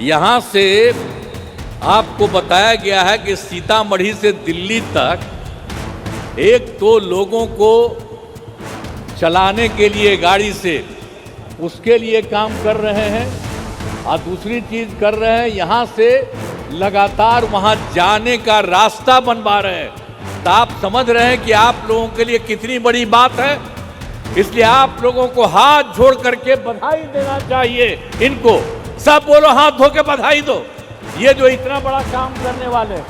यहाँ से आपको बताया गया है कि सीतामढ़ी से दिल्ली तक एक तो लोगों को चलाने के लिए गाड़ी से उसके लिए काम कर रहे हैं, और दूसरी चीज कर रहे हैं यहाँ से लगातार वहाँ जाने का रास्ता बनवा रहे हैं। तो आप समझ रहे हैं कि आप लोगों के लिए कितनी बड़ी बात है। इसलिए आप लोगों को हाथ जोड़ करके बधाई देना चाहिए। इनको सब बोलो, हाथ धो के बधाई दो, ये जो इतना बड़ा काम करने वाले हैं।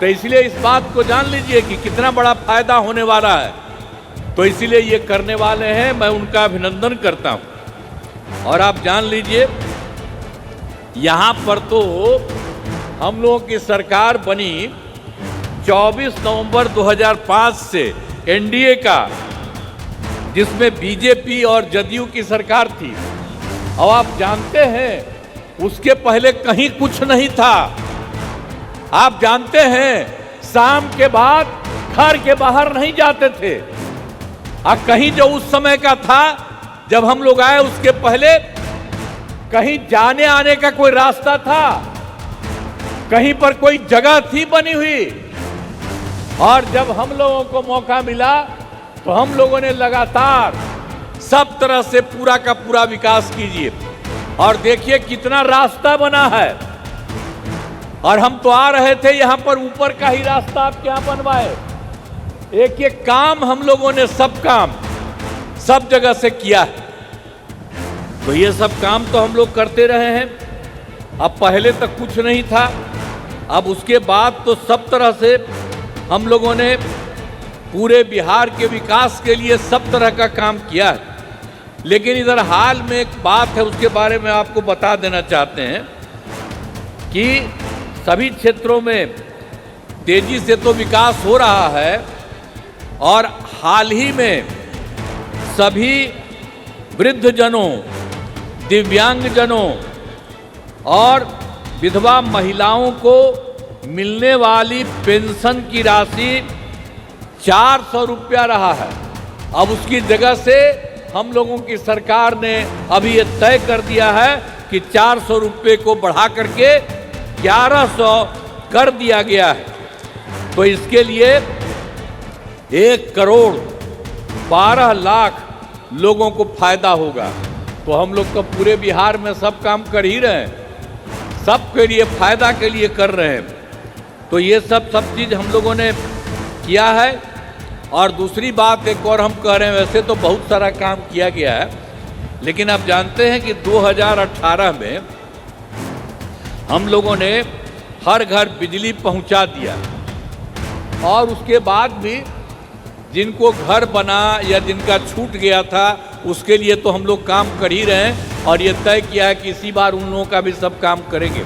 तो इसलिए इस बात को जान लीजिए कि कितना बड़ा फायदा होने वाला है। तो इसीलिए ये करने वाले हैं, मैं उनका अभिनंदन करता हूं। और आप जान लीजिए, यहां पर तो हम लोगों की सरकार बनी 24 नवंबर 2005 से एनडीए का, जिसमें बीजेपी और जदयू की सरकार थी। और आप जानते हैं उसके पहले कहीं कुछ नहीं था। आप जानते हैं शाम के बाद घर के बाहर नहीं जाते थे। और कहीं जो उस समय का था जब हम लोग आए, उसके पहले कहीं जाने आने का कोई रास्ता था, कहीं पर कोई जगह थी बनी हुई। और जब हम लोगों को मौका मिला तो हम लोगों ने लगातार सब तरह से पूरा का पूरा विकास कीजिए। और देखिए कितना रास्ता बना है। और हम तो आ रहे थे, यहां पर ऊपर का ही रास्ता आप क्या बनवाए। एक एक काम हम लोगों ने सब काम सब जगह से किया है। तो ये सब काम तो हम लोग करते रहे हैं। अब पहले तक कुछ नहीं था, अब उसके बाद तो सब तरह से हम लोगों ने पूरे बिहार के विकास के लिए सब तरह का काम किया है। लेकिन इधर हाल में एक बात है, उसके बारे में आपको बता देना चाहते हैं कि सभी क्षेत्रों में तेजी से तो विकास हो रहा है। और हाल ही में सभी वृद्धजनों, दिव्यांगजनों और विधवा महिलाओं को मिलने वाली पेंशन की राशि 400 रुपया रहा है। अब उसकी जगह से हम लोगों की सरकार ने अभी ये तय कर दिया है कि 400 रुपये को बढ़ा करके 1100 कर दिया गया है। तो इसके लिए 1,12,00,000 लोगों को फायदा होगा। तो हम लोग तो पूरे बिहार में सब काम कर ही रहे हैं, सबके लिए फायदा के लिए कर रहे हैं। तो ये सब चीज़ हम लोगों ने किया है। और दूसरी बात एक और हम कह रहे हैं, वैसे तो बहुत सारा काम किया गया है, लेकिन आप जानते हैं कि 2018 में हम लोगों ने हर घर बिजली पहुंचा दिया। और उसके बाद भी जिनको घर बना या जिनका छूट गया था, उसके लिए तो हम लोग काम कर ही रहे हैं। और ये तय किया है कि इसी बार उन लोगों का भी सब काम करेंगे।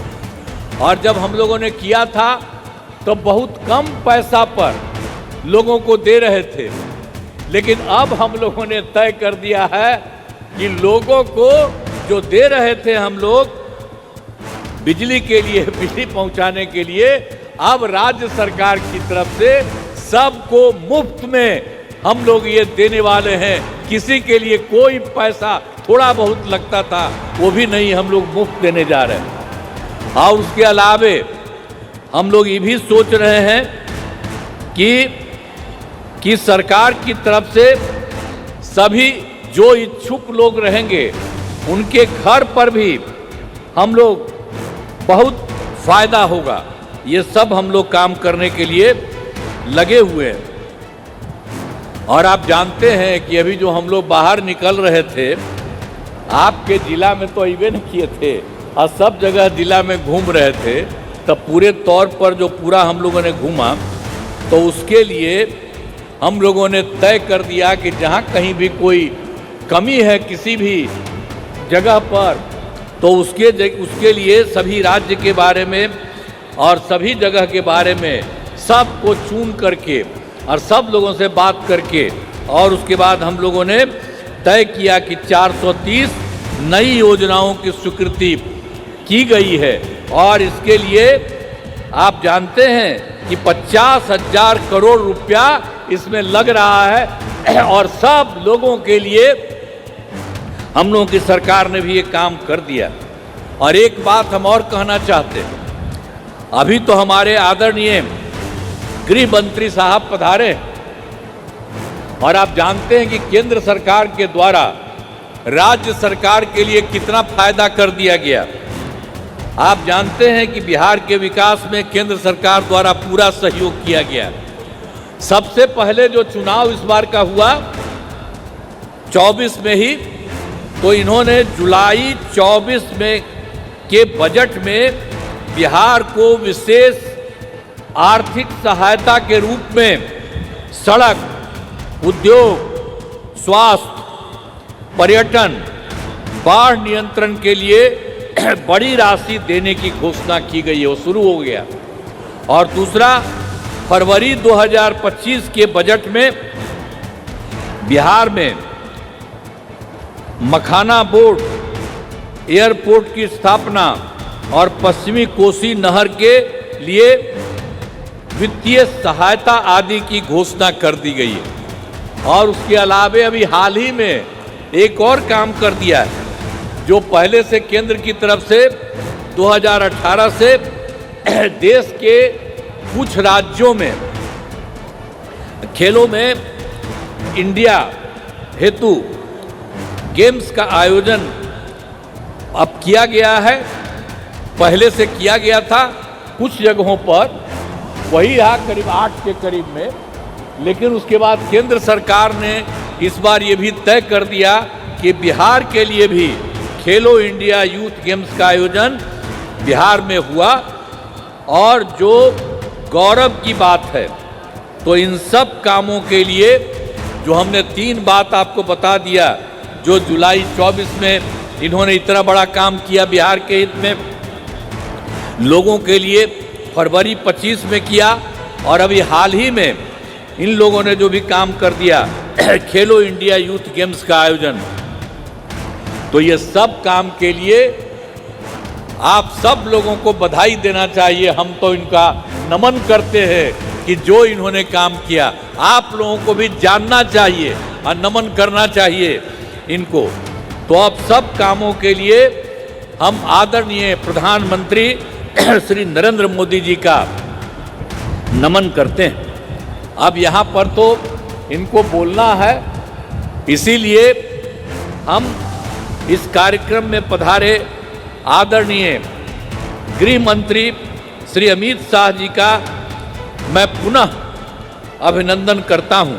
और जब हम लोगों ने किया था तो बहुत कम पैसा पर लोगों को दे रहे थे, लेकिन अब हम लोगों ने तय कर दिया है कि लोगों को जो दे रहे थे हम लोग बिजली के लिए, बिजली पहुंचाने के लिए, अब राज्य सरकार की तरफ से सबको मुफ्त में हम लोग ये देने वाले हैं। किसी के लिए कोई पैसा थोड़ा बहुत लगता था, वो भी नहीं, हम लोग मुफ्त देने जा रहे हैं। और उसके अलावे हम लोग ये भी सोच रहे हैं कि सरकार की तरफ से सभी जो इच्छुक लोग रहेंगे उनके घर पर भी हम लोग बहुत फायदा होगा। ये सब हम लोग काम करने के लिए लगे हुए हैं। और आप जानते हैं कि अभी जो हम लोग बाहर निकल रहे थे, आपके जिला में तो अइबे नहीं किए थे और सब जगह जिला में घूम रहे थे, तब पूरे तौर पर जो पूरा हम लोगों ने घूमा, तो उसके लिए हम लोगों ने तय कर दिया कि जहाँ कहीं भी कोई कमी है किसी भी जगह पर, तो उसके लिए सभी राज्य के बारे में और सभी जगह के बारे में सबको चुन करके और सब लोगों से बात करके, और उसके बाद हम लोगों ने तय किया कि 430 नई योजनाओं की स्वीकृति की गई है। और इसके लिए आप जानते हैं कि 50,000 करोड़ रुपया इसमें लग रहा है। और सब लोगों के लिए हम लोगों की सरकार ने भी ये काम कर दिया। और एक बात हम और कहना चाहते हैं, अभी तो हमारे आदरणीय गृह मंत्री साहब पधारे और आप जानते हैं कि केंद्र सरकार के द्वारा राज्य सरकार के लिए कितना फायदा कर दिया गया। आप जानते हैं कि बिहार के विकास में केंद्र सरकार द्वारा पूरा सहयोग किया गया। सबसे पहले जो चुनाव इस बार का हुआ 24 में ही, तो इन्होंने जुलाई 24 में के बजट में बिहार को विशेष आर्थिक सहायता के रूप में सड़क, उद्योग, स्वास्थ्य, पर्यटन, बाढ़ नियंत्रण के लिए बड़ी राशि देने की घोषणा की गई है, वो शुरू हो गया। और दूसरा, फरवरी 2025 के बजट में बिहार में मखाना बोर्ड, एयरपोर्ट की स्थापना और पश्चिमी कोसी नहर के लिए वित्तीय सहायता आदि की घोषणा कर दी गई है। और उसके अलावे अभी हाल ही में एक और काम कर दिया है, जो पहले से केंद्र की तरफ से 2018 से देश के कुछ राज्यों में खेलों में इंडिया हेतु गेम्स का आयोजन अब किया गया है। पहले से किया गया था कुछ जगहों पर, वही रहा करीब 8 के करीब में, लेकिन उसके बाद केंद्र सरकार ने इस बार ये भी तय कर दिया कि बिहार के लिए भी खेलो इंडिया यूथ गेम्स का आयोजन बिहार में हुआ। और जो गौरव की बात है, तो इन सब कामों के लिए जो हमने 3 बात आपको बता दिया, जो जुलाई 24 में इन्होंने इतना बड़ा काम किया बिहार के हित में, लोगों के लिए फरवरी 25 में किया, और अभी हाल ही में इन लोगों ने जो भी काम कर दिया खेलो इंडिया यूथ गेम्स का आयोजन, तो ये सब काम के लिए आप सब लोगों को बधाई देना चाहिए। हम तो इनका नमन करते हैं कि जो इन्होंने काम किया, आप लोगों को भी जानना चाहिए और नमन करना चाहिए इनको। तो अब सब कामों के लिए हम आदरणीय प्रधानमंत्री श्री नरेंद्र मोदी जी का नमन करते हैं। अब यहाँ पर तो इनको बोलना है, इसीलिए हम इस कार्यक्रम में पधारे आदरणीय गृह मंत्री श्री अमित शाह जी का मैं पुनः अभिनंदन करता हूँ।